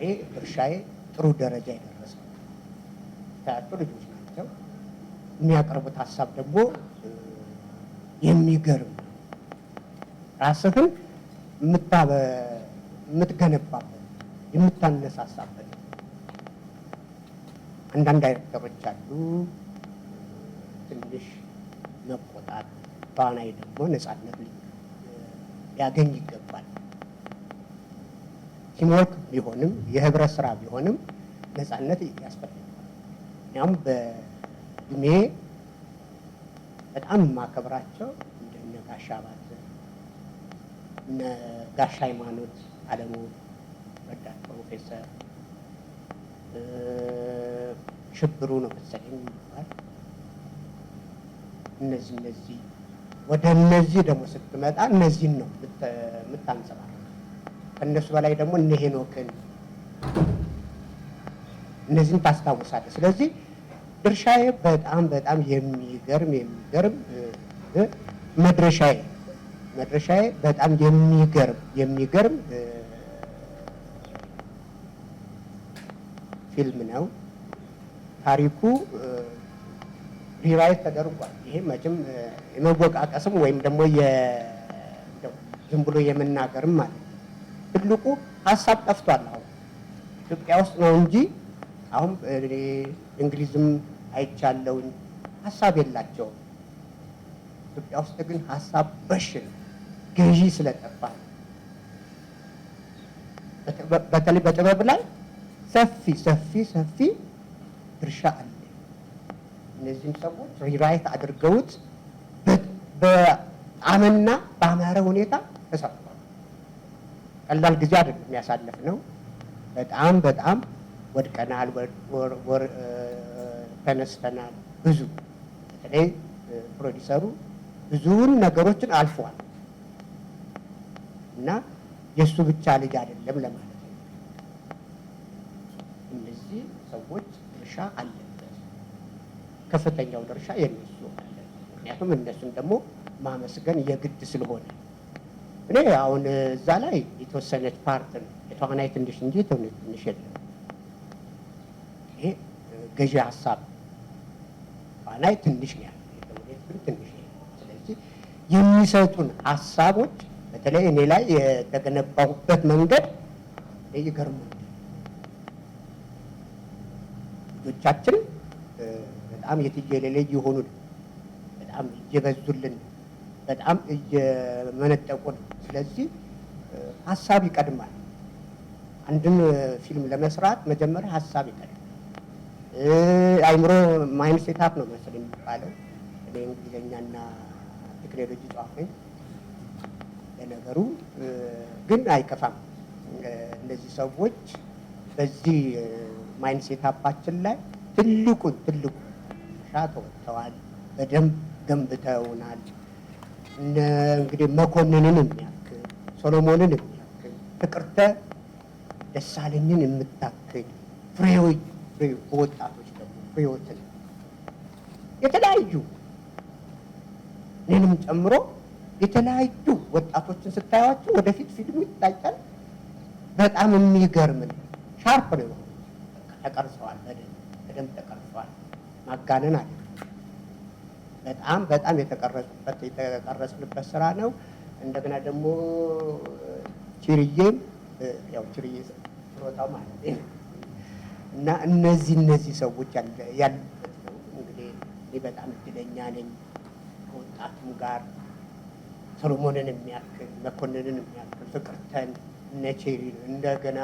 ዛሬ ድርሻዬ ጥሩ ደረጃ የደረሰ ታያቸው ልጆች ናቸው። የሚያቀርቡት ሀሳብ ደግሞ የሚገርም ራስህን የምትገነባበት የምታነሳሳበት። አንዳንድ ዳይሬክተሮች አሉ ትንሽ መቆጣት፣ ተዋናይ ደግሞ ነፃነት ሊያገኝ ይገባል። ቲምወርክ ቢሆንም የህብረት ስራ ቢሆንም ነፃነት ያስፈልጋል። እኛም በእድሜ በጣም የማከብራቸው እንደነ ጋሽ አባተ እነ ጋሽ ሃይማኖት አለሙ ረዳት ፕሮፌሰር ሽብሩ ነው መሰለኝ የሚባል እነዚህ ወደ እነዚህ ደግሞ ስትመጣ እነዚህን ነው የምታንጸባርቀው። ከእነሱ በላይ ደግሞ እነ ሄኖክን እነዚህን ታስታውሳለህ። ስለዚህ ድርሻዬ በጣም በጣም የሚገርም መድረሻዬ በጣም የሚገርም ፊልም ነው። ታሪኩ ሪቫይዝ ተደርጓል። ይሄ መቼም የመወቃቀስም ወይም ደግሞ ዝም ብሎ የመናገርም ማለት ነው። ትልቁ ሀሳብ ጠፍቷል። አሁን ኢትዮጵያ ውስጥ ነው እንጂ አሁን እንግሊዝም አይቻለውኝ ሀሳብ የላቸውም። ኢትዮጵያ ውስጥ ግን ሀሳብ በሽን ገዢ ስለጠፋ በተለይ በጥበብ ላይ ሰፊ ድርሻ አለ። እነዚህም ሰዎች ሪራይት አድርገውት በጣምና በአማረ ሁኔታ ተሰርቷል። ቀላል ጊዜ አይደለም የሚያሳልፍ ነው። በጣም ወድቀናል፣ ተነስተናል። ብዙ በተለይ ፕሮዲሰሩ ብዙውን ነገሮችን አልፏል እና የእሱ ብቻ ልጅ አይደለም ለማለት ነው። እነዚህ ሰዎች ድርሻ አለበት፣ ከፍተኛው ድርሻ የነሱ አለ። ምክንያቱም እነሱን ደግሞ ማመስገን የግድ ስለሆነ እኔ አሁን እዛ ላይ የተወሰነች ፓርት ነው የተዋናይ ትንሽ እንጂ ትንሽ የለም። ይሄ ገዢ ሀሳብ ተዋናይ ትንሽ ነው ያለው፣ የተውኔት ግን ትንሽ ነው። ስለዚህ የሚሰጡን ሀሳቦች በተለይ እኔ ላይ የተገነባሁበት መንገድ ይገርማል። ልጆቻችን በጣም የትየለሌ የሆኑ በጣም እየበዙልን በጣም እየመነጠቁ ነው። ስለዚህ ሀሳብ ይቀድማል። አንድን ፊልም ለመስራት መጀመሪያ ሀሳብ ይቀድማል። አይምሮ ማይንድ ሴታፕ ነው መሰለኝ የሚባለው። እኔ እንግሊዝኛና ቴክኖሎጂ ጻፈኝ ለነገሩ ግን አይከፋም። እነዚህ ሰዎች በዚህ ማይንድ ሴታፓችን ላይ ትልቁን ሻ ተወጥተዋል። በደንብ ገንብተውናል። እንግዲህ መኮንንን የሚያክል ሶሎሞንን የሚያክል ፍቅርተ ደሳለኝን የምታክል ወጣቶች ደግሞ ፍሬዎትን የተለያዩ እኔንም ጨምሮ የተለያዩ ወጣቶችን ስታያቸው ወደፊት ፊልሙ ይታያል። በጣም የሚገርም ነው። ሻርፕ ነው የሆኑት። ተቀርጸዋል፣ በደንብ ተቀርጸዋል። ማጋነን አለ። በጣም የተቀረጽንበት ስራ ነው። እንደገና ደግሞ ችርዬም ያው ችርዬ ችሮታው ማለት ነው እና እነዚህ ሰዎች ያሉበት ነው። እንግዲህ እኔ በጣም እድለኛ ነኝ ከወጣቱም ጋር ሰሎሞንን የሚያክል መኮንንን የሚያክል ፍቅርተን እነ ቼሪን እንደገና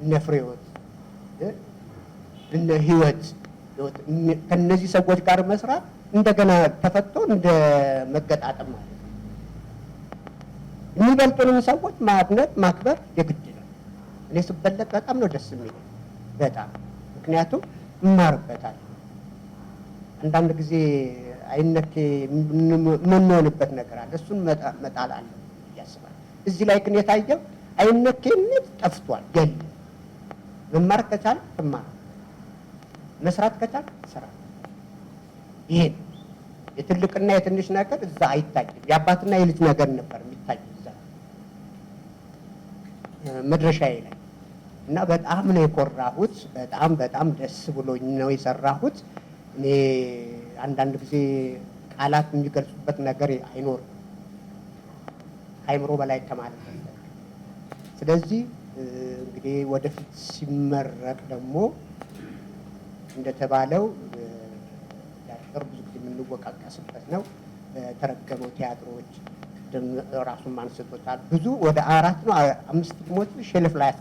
እነ ፍሬወት እነ ህይወት ከነዚህ ሰዎች ጋር መስራት እንደገና ተፈቶ እንደ መገጣጠም ማለት ነው። የሚበልጡንም ሰዎች ማድነቅ ማክበር የግድ ነው። እኔ ስበለጥ በጣም ነው ደስ የሚል በጣም ምክንያቱም እማርበታል። አንዳንድ ጊዜ አይነኬ የምንሆንበት ነገር አለ። እሱን መጣል አለ ያስባል። እዚህ ላይ ግን የታየው አይነኬነት ጠፍቷል። የለም መማር ከቻል ትማር፣ መስራት ከቻል ስራ። ይሄ የትልቅና የትንሽ ነገር እዛ አይታይም። የአባትና የልጅ ነገር ነበር የሚታየው እዛ መድረሻዬ ላይ። እና በጣም ነው የኮራሁት። በጣም ደስ ብሎኝ ነው የሰራሁት። እኔ አንዳንድ ጊዜ ቃላት የሚገልጹበት ነገር አይኖርም ከአይምሮ በላይ ከማለት ነው። ስለዚህ እንግዲህ ወደፊት ሲመረቅ ደግሞ እንደተባለው ዳይሬክተር ብዙ ጊዜ የምንወቃቀስበት ነው። በተረገመው ቲያትሮች ራሱን አንስቶታል። ብዙ ወደ 4 ነው 5 ፊልሞች ሼልፍ ላይ